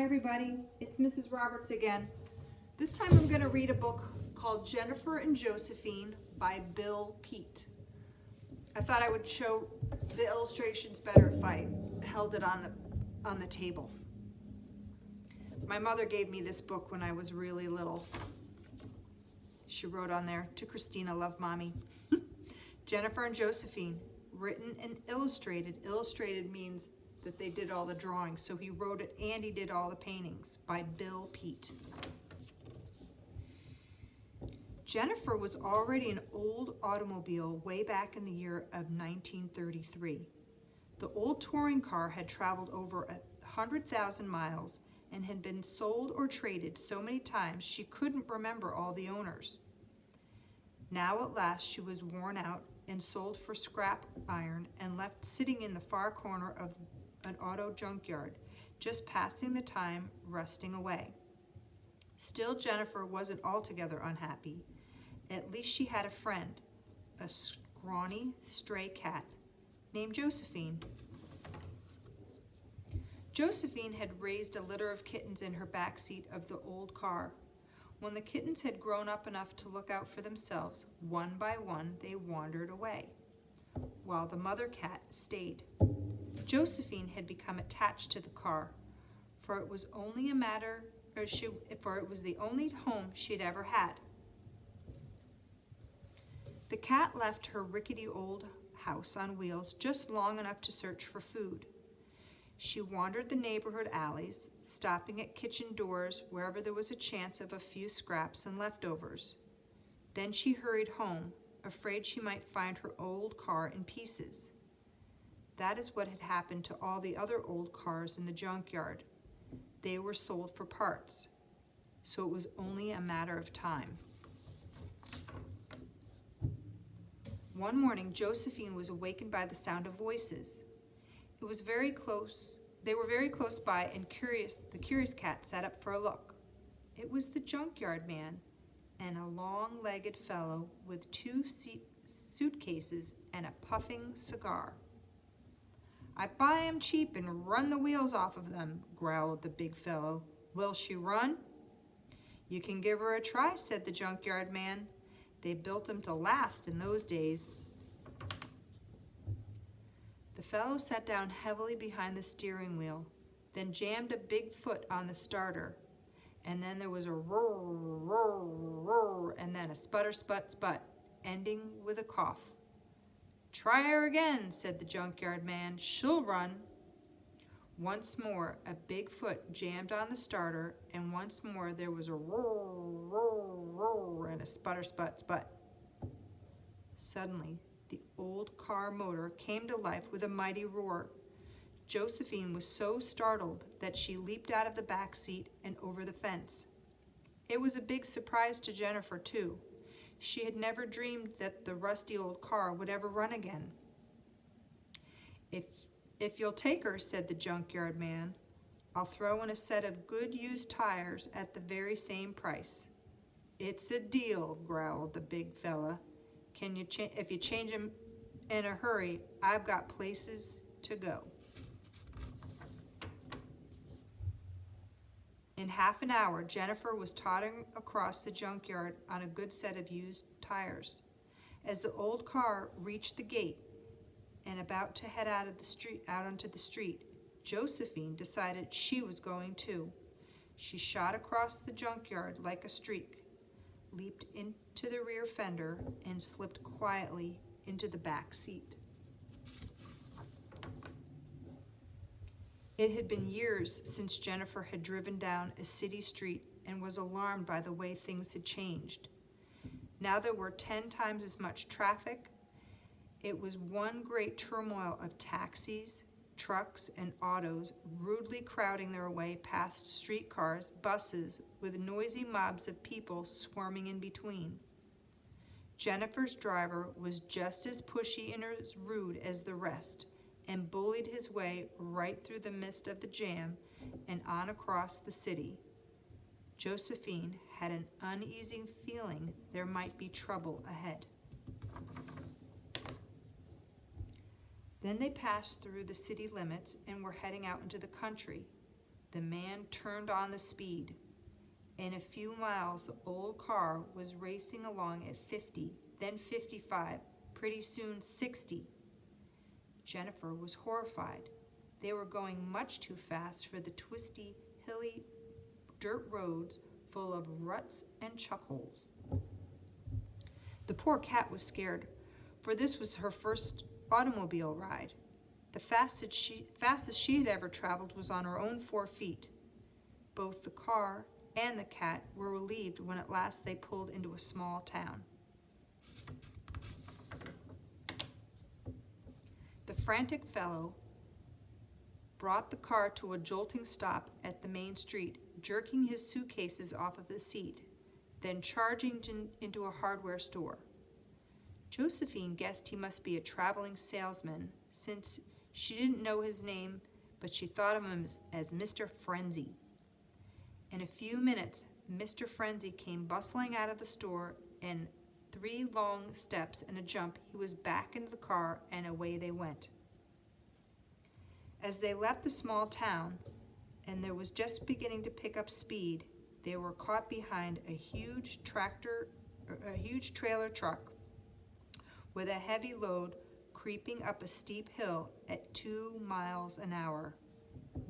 everybody, it's Mrs. Roberts again. This time I'm going to read a book called Jennifer and Josephine by Bill Peet. I thought I would show the illustrations better if I held it on the table. My mother gave me this book when I was really little. She wrote on there, "To Christina, love mommy." Jennifer and Josephine, written and illustrated. Illustrated means that they did all the drawings. So he wrote it and he did all the paintings, by Bill Peet. Jennifer was already an old automobile way back in the year of 1933. The old touring car had traveled over 100,000 miles and had been sold or traded so many times she couldn't remember all the owners. Now at last she was worn out and sold for scrap iron and left sitting in the far corner of an auto junkyard, just passing the time rusting away. Still, Jennifer wasn't altogether unhappy. At least she had a friend, a scrawny stray cat named Josephine. Josephine had raised a litter of kittens in her back seat of the old car. When the kittens had grown up enough to look out for themselves, one by one they wandered away, while the mother cat stayed. Josephine had become attached to the car, for it was the only home she'd ever had. The cat left her rickety old house on wheels just long enough to search for food. She wandered the neighborhood alleys, stopping at kitchen doors wherever there was a chance of a few scraps and leftovers. Then she hurried home, afraid she might find her old car in pieces. That is what had happened to all the other old cars in the junkyard. They were sold for parts, so it was only a matter of time. One morning, Josephine was awakened by the sound of voices. It was very close. They were very close by, and the curious cat sat up for a look. It was the junkyard man and a long-legged fellow with two suitcases and a puffing cigar. "I buy 'em cheap and run the wheels off of them," growled the big fellow. "Will she run?" "You can give her a try," said the junkyard man. "They built 'em to last in those days." The fellow sat down heavily behind the steering wheel, then jammed a big foot on the starter, and then there was a roar, roar, roar, and then a sputter, sput, sput, ending with a cough. "Try her again," said the junkyard man. "She'll run." Once more, a big foot jammed on the starter, and once more there was a roar, roar, roar, and a sputter, sput, sput. Suddenly, the old car motor came to life with a mighty roar. Josephine was so startled that she leaped out of the back seat and over the fence. It was a big surprise to Jennifer, too. She had never dreamed that the rusty old car would ever run again. If you'll take her," said the junkyard man, "I'll throw in a set of good used tires at the very same price." "It's a deal," growled the big fella. If you change 'em in a hurry, I've got places to go." In half an hour, Jennifer was tottering across the junkyard on a good set of used tires. As the old car reached the gate and about to head out onto the street, Josephine decided she was going too. She shot across the junkyard like a streak, leaped into the rear fender, and slipped quietly into the back seat. It had been years since Jennifer had driven down a city street and was alarmed by the way things had changed. Now there were 10 times as much traffic. It was one great turmoil of taxis, trucks, and autos rudely crowding their way past streetcars, buses, with noisy mobs of people swarming in between. Jennifer's driver was just as pushy and as rude as the rest, and bullied his way right through the midst of the jam and on across the city. Josephine had an uneasy feeling there might be trouble ahead. Then they passed through the city limits and were heading out into the country. The man turned on the speed. In a few miles, the old car was racing along at 50, then 55, pretty soon 60. Jennifer was horrified. They were going much too fast for the twisty, hilly dirt roads full of ruts and chuckholes. The poor cat was scared, for this was her first automobile ride. The fastest she had ever traveled was on her own 4 feet. Both the car and the cat were relieved when at last they pulled into a small town. The frantic fellow brought the car to a jolting stop at the main street, jerking his suitcases off of the seat, then charging into a hardware store. Josephine guessed he must be a traveling salesman, since she didn't know his name, but she thought of him as Mr. Frenzy. In a few minutes, Mr. Frenzy came bustling out of the store, and 3 long steps and a jump, he was back into the car, and away they went. As they left the small town, and there was just beginning to pick up speed, they were caught behind a huge trailer truck with a heavy load creeping up a steep hill at 2 miles an hour.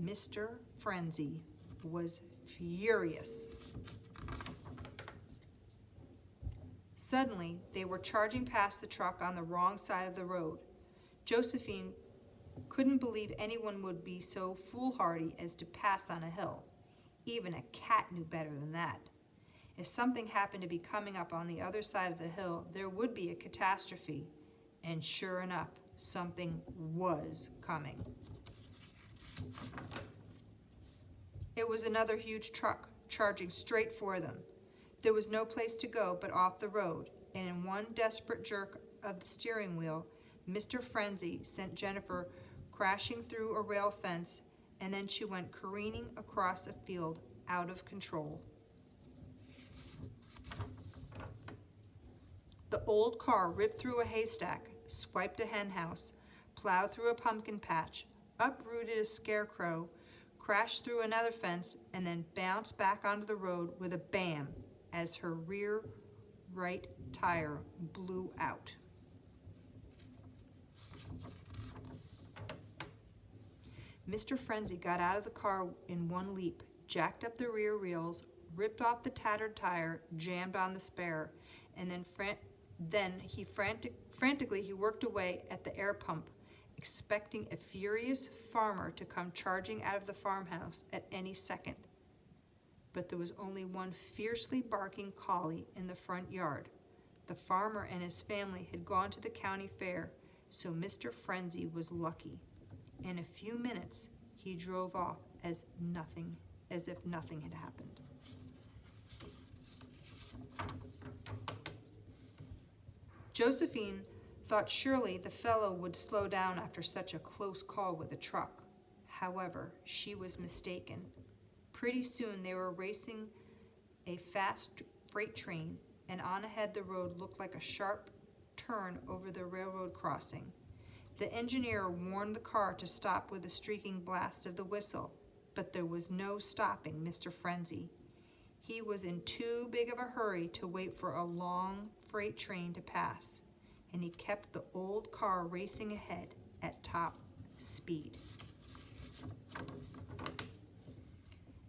Mr. Frenzy was furious. Suddenly, they were charging past the truck on the wrong side of the road. Josephine couldn't believe anyone would be so foolhardy as to pass on a hill. Even a cat knew better than that. If something happened to be coming up on the other side of the hill, there would be a catastrophe. And sure enough, something was coming. It was another huge truck charging straight for them. There was no place to go but off the road, and in one desperate jerk of the steering wheel, Mr. Frenzy sent Jennifer crashing through a rail fence, and then she went careening across a field out of control. The old car ripped through a haystack, swiped a henhouse, plowed through a pumpkin patch, uprooted a scarecrow, crashed through another fence, and then bounced back onto the road with a bam as her rear right tire blew out. Mr. Frenzy got out of the car in one leap, jacked up the rear wheels, ripped off the tattered tire, jammed on the spare, and then frantically he worked away at the air pump, expecting a furious farmer to come charging out of the farmhouse at any second. But there was only one fiercely barking collie in the front yard. The farmer and his family had gone to the county fair, so Mr. Frenzy was lucky. In a few minutes, he drove off as if nothing had happened. Josephine thought surely the fellow would slow down after such a close call with a truck. However, she was mistaken. Pretty soon they were racing a fast freight train, and on ahead the road looked like a sharp turn over the railroad crossing. The engineer warned the car to stop with a streaking blast of the whistle, but there was no stopping Mr. Frenzy. He was in too big of a hurry to wait for a long freight train to pass, and he kept the old car racing ahead at top speed.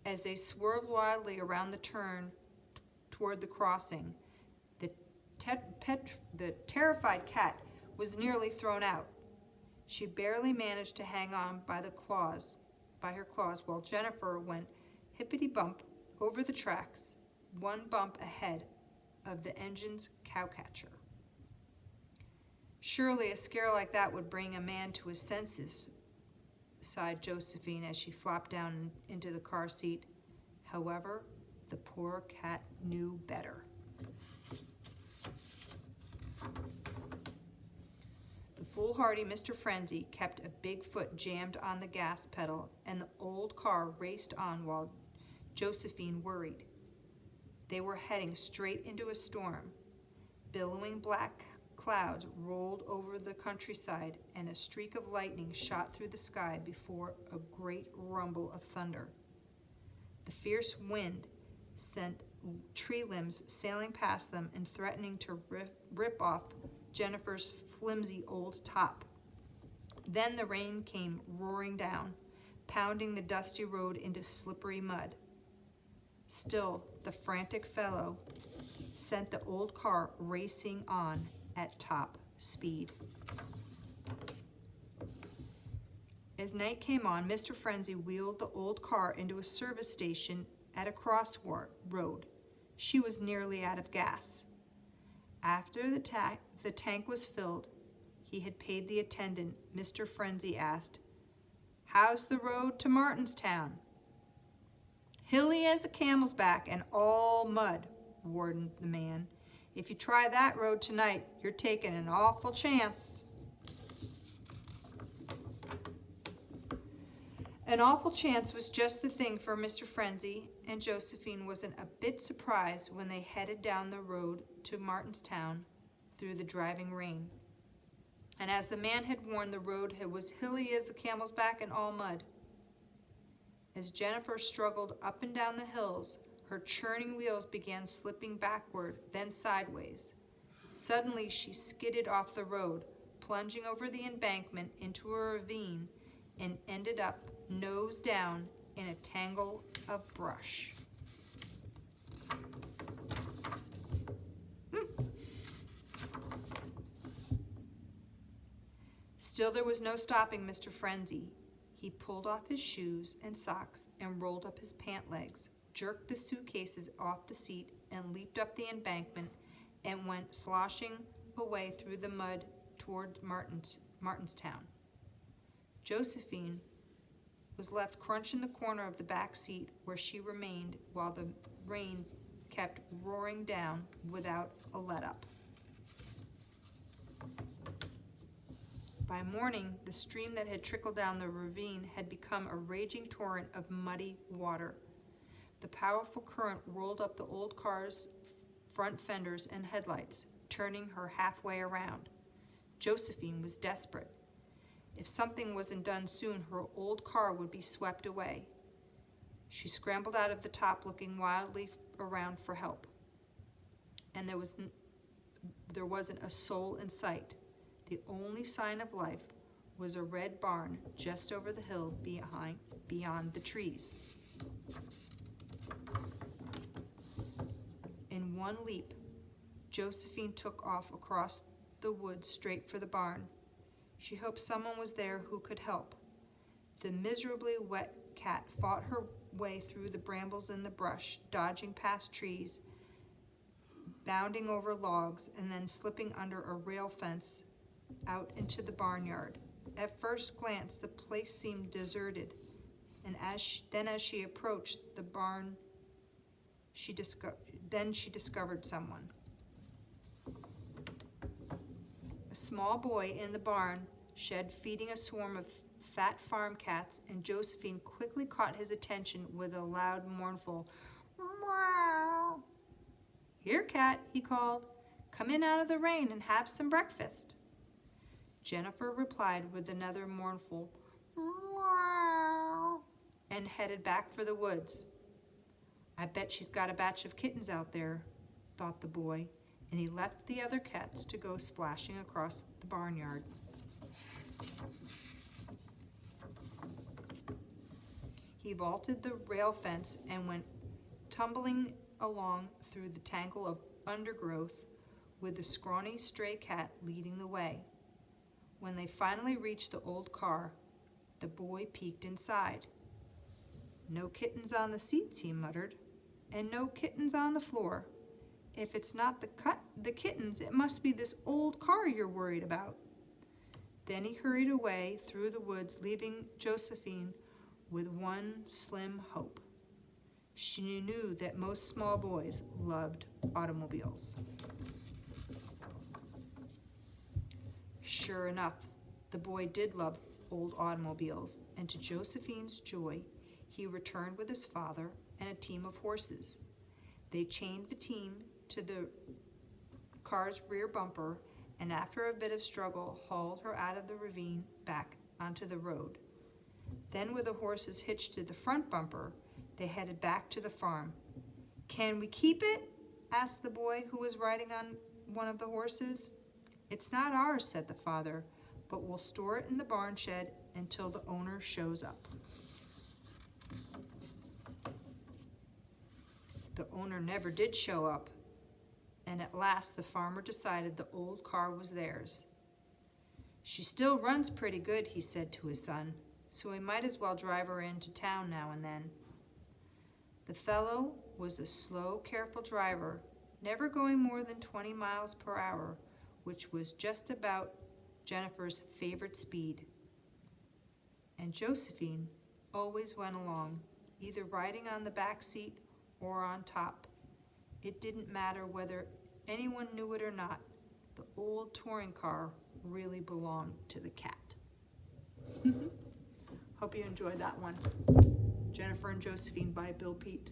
As they swerved wildly around the turn toward the crossing, the terrified cat was nearly thrown out. She barely managed to hang on by her claws, while Jennifer went hippity-bump over the tracks, one bump ahead of the engine's cowcatcher. Surely a scare like that would bring a man to his senses, sighed Josephine as she flopped down into the car seat. However, the poor cat knew better. The foolhardy Mr. Frenzy kept a big foot jammed on the gas pedal, and the old car raced on while Josephine worried. They were heading straight into a storm. Billowing black clouds rolled over the countryside, and a streak of lightning shot through the sky before a great rumble of thunder. fierce wind sent tree limbs sailing past them and threatening to rip off Jennifer's flimsy old top. Then the rain came roaring down, pounding the dusty road into slippery mud. Still, the frantic fellow sent the old car racing on at top speed. As night came on, Mr. Frenzy wheeled the old car into a service station at a crossroad. She was nearly out of gas. After the tank was filled, he had paid the attendant. Mr. Frenzy asked, "How's the road to Martinstown?" "Hilly as a camel's back and all mud," warned the man. "If you try that road tonight, you're taking an awful chance." An awful chance was just the thing for Mr. Frenzy, and Josephine wasn't a bit surprised when they headed down the road to Martinstown through the driving rain. And as the man had warned, the road was hilly as a camel's back and all mud. As Jennifer struggled up and down the hills, her churning wheels began slipping backward, then sideways. Suddenly she skidded off the road, plunging over the embankment into a ravine, and ended up nose down in a tangle of brush. Still, there was no stopping Mr. Frenzy. He pulled off his shoes and socks and rolled up his pant legs, jerked the suitcases off the seat, and leaped up the embankment and went sloshing away through the mud toward Martinstown. Josephine was left crunching the corner of the back seat, where she remained while the rain kept roaring down without a let-up. By morning, the stream that had trickled down the ravine had become a raging torrent of muddy water. The powerful current rolled up the old car's front fenders and headlights, turning her halfway around. Josephine was desperate. If something wasn't done soon, her old car would be swept away. She scrambled out of the top, looking wildly around for help. And there wasn't a soul in sight. The only sign of life was a red barn just over the hill beyond the trees. In one leap, Josephine took off across the woods straight for the barn. She hoped someone was there who could help. The miserably wet cat fought her way through the brambles and the brush, dodging past trees, bounding over logs, and then slipping under a rail fence out into the barnyard. At first glance, the place seemed deserted, and as she approached the barn, she discovered someone. A small boy in the barn shed feeding a swarm of fat farm cats, and Josephine quickly caught his attention with a loud, mournful meow. "Here, cat," he called. "Come in out of the rain and have some breakfast." Jennifer replied with another mournful meow and headed back for the woods. "I bet she's got a batch of kittens out there," thought the boy, and he left the other cats to go splashing across the barnyard. He vaulted the rail fence and went tumbling along through the tangle of undergrowth, with the scrawny stray cat leading the way. When they finally reached the old car, the boy peeked inside. "No kittens on the seats," he muttered, "and no kittens on the floor. If it's not the kittens, it must be this old car you're worried about." Then he hurried away through the woods, leaving Josephine with one slim hope. She knew that most small boys loved automobiles. Sure enough, the boy did love old automobiles, and to Josephine's joy, he returned with his father and a team of horses. They chained the team to the car's rear bumper, and after a bit of struggle, hauled her out of the ravine back onto the road. Then, with the horses hitched to the front bumper, They headed back to the farm. "Can we keep it?" asked the boy who was riding on one of the horses. "It's not ours," said the father, "but we'll store it in the barn shed until the owner shows up." The owner never did show up, and at last the farmer decided the old car was theirs. "She still runs pretty good," he said to his son, "so we might as well drive her into town now and then." The fellow was a slow, careful driver, never going more than 20 miles per hour, which was just about Jennifer's favorite speed. And Josephine always went along, either riding on the back seat or on top. It didn't matter whether anyone knew it or not. The old touring car really belonged to the cat. Hope you enjoyed that one. Jennifer and Josephine by Bill Peet.